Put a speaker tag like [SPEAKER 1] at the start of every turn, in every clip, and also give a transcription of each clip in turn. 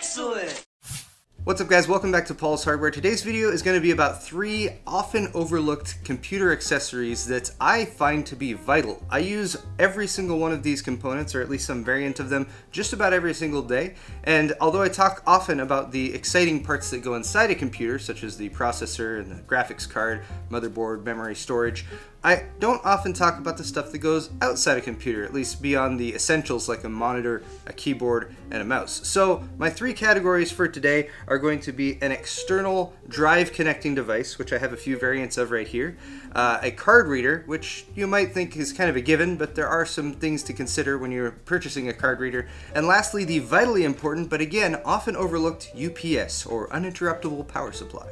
[SPEAKER 1] Excellent!
[SPEAKER 2] What's up guys, welcome back to Paul's Hardware. Today's video is going to be about 3 often overlooked computer accessories that I find to be vital. I use every single one of these components, or at least some variant of them, just about every single day. And although I talk often about the exciting parts that go inside a computer, such as the processor and the graphics card, motherboard, memory, storage, I don't often talk about the stuff that goes outside a computer, at least beyond the essentials like a monitor, a keyboard, and a mouse. So my 3 categories for today are going to be an external drive connecting device, which I have a few variants of right here, a card reader, which you might think is kind of a given, but there are some things to consider when you're purchasing a card reader, and lastly, the vitally important, but again, often overlooked UPS, or uninterruptible power supply.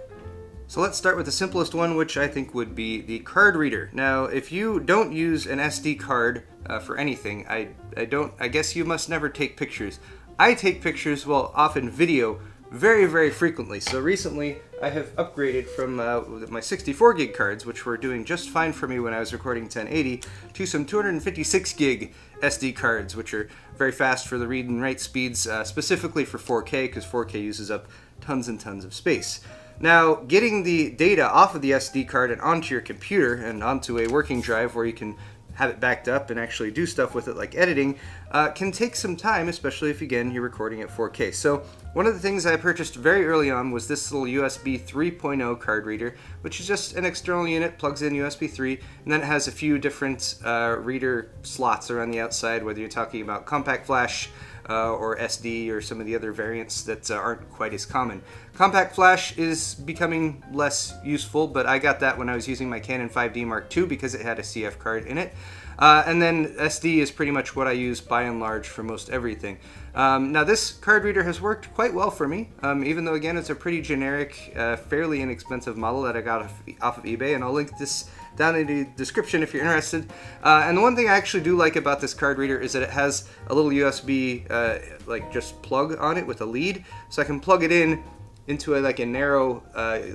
[SPEAKER 2] So let's start with the simplest one, which I think would be the card reader. Now, if you don't use an SD card for anything, I guess you must never take pictures. I take pictures, well, often video, very, very frequently. So recently, I have upgraded from my 64 gig cards, which were doing just fine for me when I was recording 1080, to some 256 gig SD cards, which are very fast for the read and write speeds, specifically for 4K, because 4K uses up tons and tons of space. Now, getting the data off of the SD card and onto your computer and onto a working drive where you can have it backed up and actually do stuff with it like editing can take some time, especially if, again, you're recording at 4K. So one of the things I purchased very early on was this little USB 3.0 card reader, which is just an external unit, plugs in USB 3, and then it has a few different reader slots around the outside, whether you're talking about compact flash, or SD, or some of the other variants that aren't quite as common. Compact flash is becoming less useful, but I got that when I was using my Canon 5D Mark II because it had a CF card in it. And then SD is pretty much what I use by and large for most everything. Now this card reader has worked quite well for me, even though again it's a pretty generic, fairly inexpensive model that I got off of eBay, and I'll link this down in the description if you're interested. And the one thing I actually do like about this card reader is that it has a little USB like just plug on it with a lead, so I can plug it in into a narrow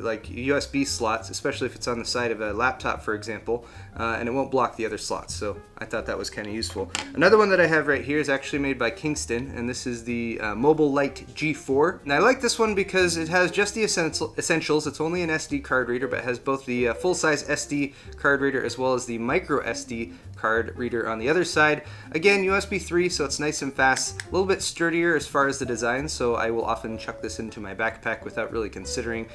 [SPEAKER 2] like USB slots, especially if it's on the side of a laptop, for example, and it won't block the other slots. So I thought that was kind of useful. Another one that I have right here is actually made by Kingston, and this is the Mobile Light G4. And I like this one because it has just the essentials. It's only an SD card reader, but it has both the full-size SD card reader as well as the micro SD card reader on the other side. Again, USB 3, so it's nice and fast, a little bit sturdier as far as the design, so I will often chuck this into my backpack without really considering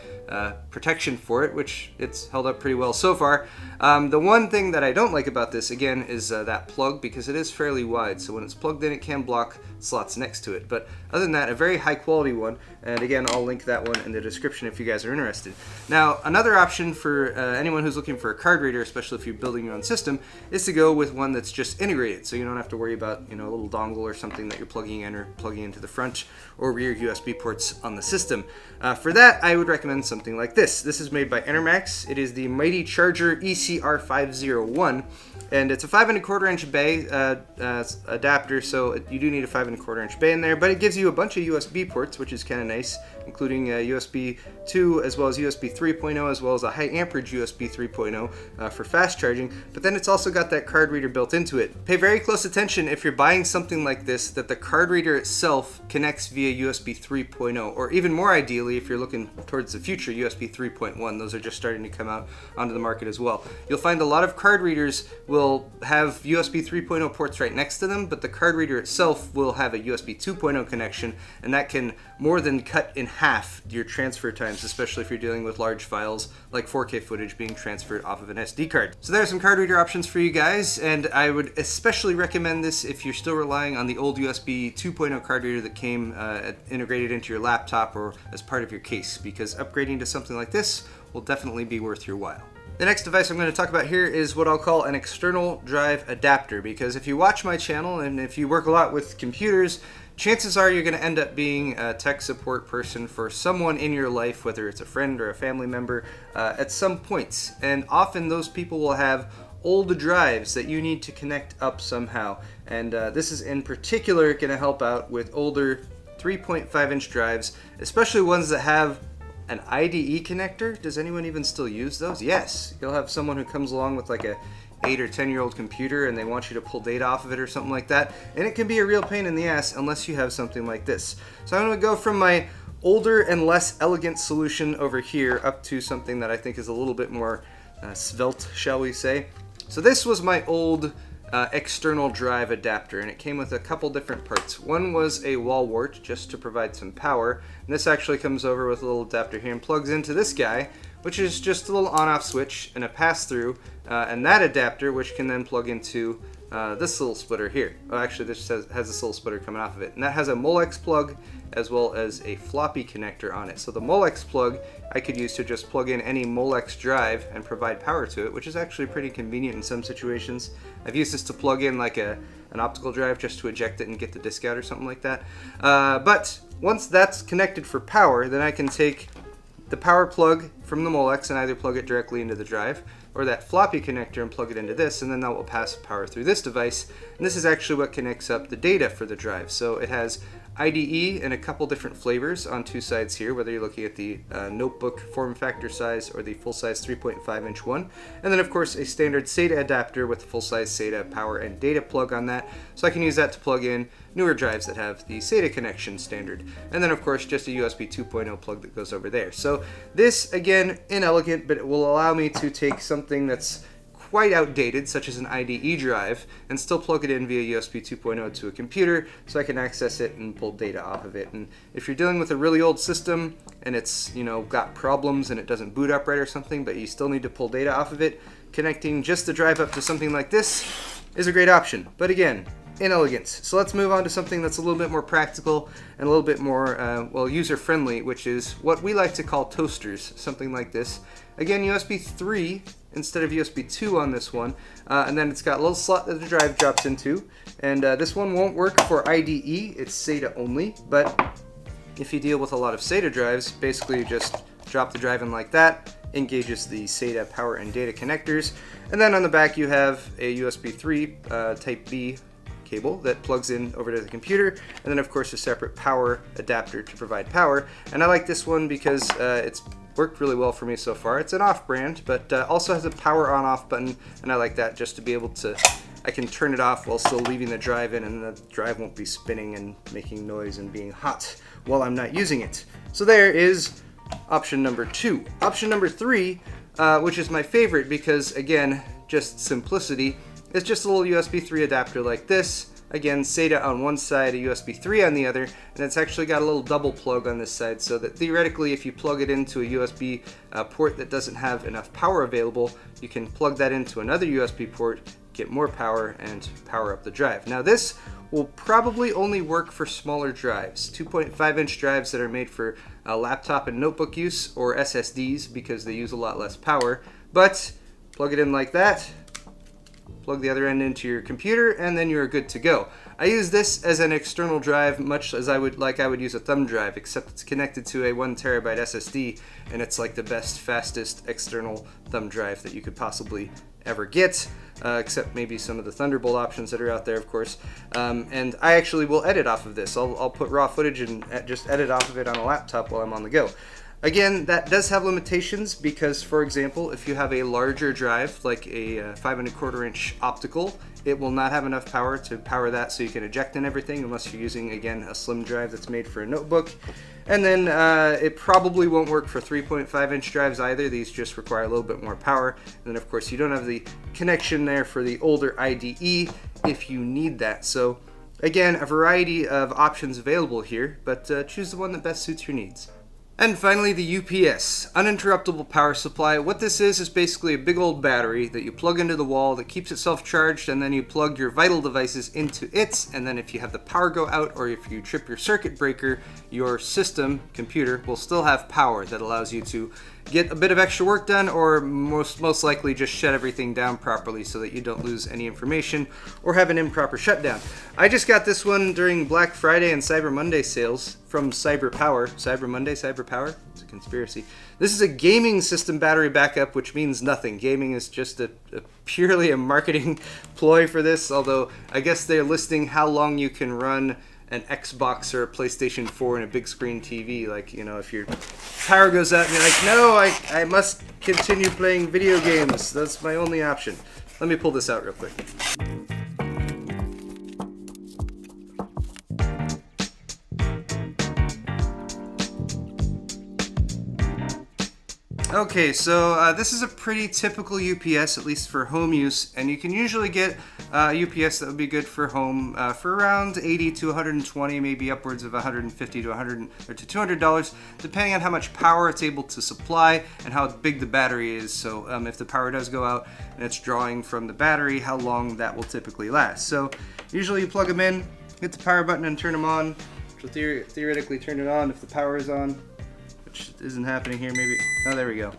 [SPEAKER 2] protection for it, which it's held up pretty well so far. The one thing that I don't like about this, again, is that plug, because it is fairly wide, so when it's plugged in it can block slots next to it. But other than that, a very high quality one, and again, I'll link that one in the description if you guys are interested. Now, another option for anyone who's looking for a card reader, especially if you're building your own system, is to go with one that's just integrated, so you don't have to worry about, a little dongle or something that you're plugging in or plugging into the front or rear USB ports on the system. For that, I would recommend something like this. This is made by Enermax. It is the Mighty Charger ECR501, and it's a 5 1/4 inch bay adapter, so you do need a 5 1/4 inch bay in there, but it gives you a bunch of USB ports, which is kind of nice, including USB 2 as well as USB 3.0 as well as a high amperage USB 3.0 for fast charging, but then it's also got that card reader built into it. Pay very close attention if you're buying something like this that the card reader itself connects via USB 3.0, or even more ideally if you're looking towards the future, USB 3.1. Those are just starting to come out onto the market as well. You'll find a lot of card readers will have USB 3.0 ports right next to them, but the card reader itself will have a USB 2.0 connection, and that can more than cut in half your transfer times, especially if you're dealing with large files like 4K footage being transferred off of an SD card. So there are some card reader options for you guys, and I would especially recommend this if you're still relying on the old USB 2.0 card reader that came integrated into your laptop or as part of your case, because upgrading to something like this will definitely be worth your while. The next device I'm going to talk about here is what I'll call an external drive adapter, because if you watch my channel and if you work a lot with computers, chances are you're going to end up being a tech support person for someone in your life, whether it's a friend or a family member, at some points. And often those people will have old drives that you need to connect up somehow. And this is in particular going to help out with older 3.5 inch drives, especially ones that have an IDE connector. Does anyone even still use those? Yes. You'll have someone who comes along with like a 8 or 10-year-old computer and they want you to pull data off of it or something like that, and it can be a real pain in the ass unless you have something like this. So I'm going to go from my older and less elegant solution over here up to something that I think is a little bit more svelte, shall we say. So this was my old external drive adapter, and it came with a couple different parts. One was a wall wart just to provide some power, and this actually comes over with a little adapter here and plugs into this guy, which is just a little on-off switch and a pass-through, and that adapter, which can then plug into this little splitter here. Oh, actually, this has this little splitter coming off of it, and that has a Molex plug as well as a floppy connector on it. So the Molex plug I could use to just plug in any Molex drive and provide power to it, which is actually pretty convenient in some situations. I've used this to plug in like an optical drive just to eject it and get the disk out or something like that. But once that's connected for power, then I can take the power plug from the Molex and either plug it directly into the drive or that floppy connector and plug it into this, and then that will pass power through this device. And this is actually what connects up the data for the drive. So it has IDE in a couple different flavors on two sides here, whether you're looking at the notebook form factor size or the full-size 3.5-inch one. And then of course a standard SATA adapter with full-size SATA power and data plug on that. So I can use that to plug in newer drives that have the SATA connection standard. And then of course just a USB 2.0 plug that goes over there. So this, again, inelegant, but it will allow me to take something that's quite outdated, such as an IDE drive, and still plug it in via USB 2.0 to a computer so I can access it and pull data off of it. And if you're dealing with a really old system and it's, you know, got problems and it doesn't boot up right or something, but you still need to pull data off of it, connecting just the drive up to something like this is a great option. But again, inelegant. So let's move on to something that's a little bit more practical and a little bit more, well, user-friendly, which is what we like to call toasters, something like this. Again, USB 3 instead of USB 2 on this one, and then it's got a little slot that the drive drops into, and this one won't work for IDE, it's SATA only, but if you deal with a lot of SATA drives, basically you just drop the drive in like that, engages the SATA power and data connectors, and then on the back you have a USB 3 Type B cable that plugs in over to the computer, and then of course a separate power adapter to provide power. And I like this one because it's worked really well for me so far. It's an off-brand, but also has a power on-off button, and I like that just to be able to, I can turn it off while still leaving the drive in, and the drive won't be spinning and making noise and being hot while I'm not using it. So there is option number 2. Option number 3, which is my favorite because, again, just simplicity, is just a little USB 3 adapter like this. Again, SATA on one side, a USB 3 on the other, and it's actually got a little double plug on this side, so that theoretically if you plug it into a USB port that doesn't have enough power available, you can plug that into another USB port, get more power, and power up the drive. Now this will probably only work for smaller drives, 2.5-inch drives that are made for laptop and notebook use, or SSDs because they use a lot less power, but plug it in like that, plug the other end into your computer, and then you're good to go. I use this as an external drive much as I would use a thumb drive, except it's connected to a 1 terabyte SSD, and it's like the best, fastest external thumb drive that you could possibly ever get, except maybe some of the Thunderbolt options that are out there, of course. And I actually will edit off of this. I'll put raw footage and just edit off of it on a laptop while I'm on the go. Again, that does have limitations because, for example, if you have a larger drive, like a 5 1/4 inch optical, it will not have enough power to power that so you can eject and everything unless you're using, again, a slim drive that's made for a notebook. And then it probably won't work for 3.5-inch drives either. These just require a little bit more power. And then, of course, you don't have the connection there for the older IDE if you need that. So, again, a variety of options available here, but choose the one that best suits your needs. And finally, the UPS, uninterruptible power supply. What this is basically a big old battery that you plug into the wall that keeps itself charged, and then you plug your vital devices into it, and then if you have the power go out or if you trip your circuit breaker, your system, computer, will still have power that allows you to get a bit of extra work done, or most likely just shut everything down properly so that you don't lose any information or have an improper shutdown. I just got this one during Black Friday and Cyber Monday sales from CyberPower. Cyber Monday, CyberPower? It's a conspiracy. This is a gaming system battery backup, which means nothing. Gaming is just purely a marketing ploy for this, although I guess they're listing how long you can run an Xbox or a PlayStation 4 in a big screen TV. Like, you know, if your power goes out and you're like, no, I must continue playing video games. That's my only option. Let me pull this out real quick. Okay, so this is a pretty typical UPS, at least for home use, and you can usually get a UPS that would be good for home for around 80 to 120, maybe upwards of 150 to 100 or to $200, depending on how much power it's able to supply and how big the battery is. So if the power does go out and it's drawing from the battery, how long that will typically last. So usually you plug them in, hit the power button and turn them on, which will theoretically turn it on if the power is on. Which isn't happening here, maybe. Oh, there we go.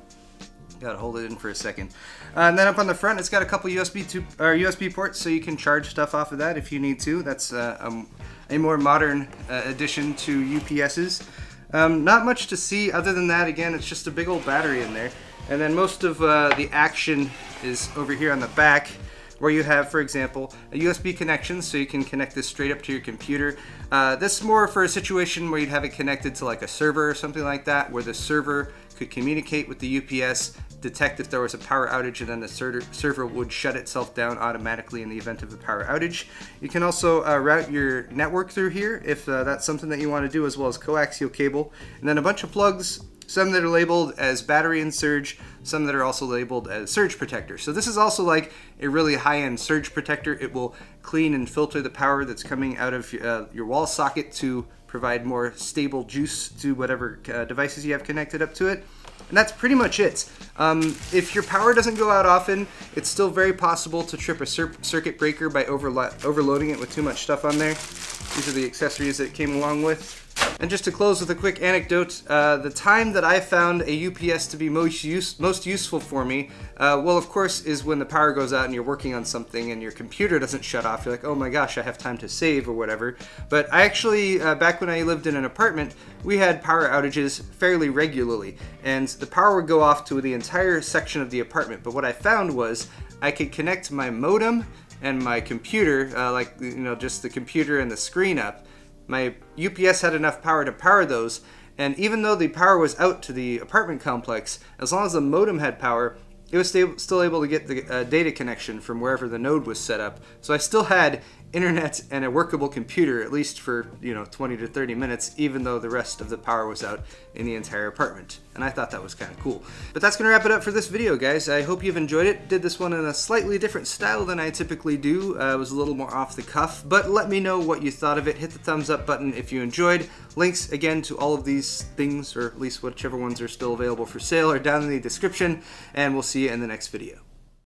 [SPEAKER 2] Gotta hold it in for a second. And then up on the front, it's got a couple USB ports, so you can charge stuff off of that if you need to. That's a more modern addition to UPSs. Not much to see other than that. Again, it's just a big old battery in there. And then most of the action is over here on the back, where you have, for example, a USB connection, so you can connect this straight up to your computer. This is more for a situation where you'd have it connected to like a server or something like that, where the server could communicate with the UPS, detect if there was a power outage, and then the server would shut itself down automatically in the event of a power outage. You can also route your network through here if that's something that you want to do, as well as coaxial cable. And then a bunch of plugs, some that are labeled as battery and surge, some that are also labeled as surge protector. So this is also like a really high-end surge protector. It will clean and filter the power that's coming out of your wall socket to provide more stable juice to whatever devices you have connected up to it. And that's pretty much it. If your power doesn't go out often, it's still very possible to trip a circuit breaker by overloading it with too much stuff on there. These are the accessories that it came along with. And just to close with a quick anecdote, the time that I found a UPS to be most useful for me, well, of course, is when the power goes out and you're working on something and your computer doesn't shut off. You're like, oh my gosh, I have time to save or whatever. But I actually, back when I lived in an apartment, we had power outages fairly regularly, and the power would go off to the entire section of the apartment. But what I found was I could connect my modem and my computer, just the computer and the screen up. My UPS had enough power to power those, and even though the power was out to the apartment complex, as long as the modem had power, it was still able to get the data connection from wherever the node was set up. So I still had internet and a workable computer, at least for 20 to 30 minutes, even though the rest of the power was out in the entire apartment. And I thought that was kind of cool. But that's gonna wrap it up for this video, guys. I hope you've enjoyed it. Did this one in a slightly different style than I typically do. It was a little more off the cuff, but let me know what you thought of it. Hit the thumbs up button if you enjoyed. Links again to all of these things, or at least whichever ones are still available for sale, are down in the description, and we'll see you in the next video.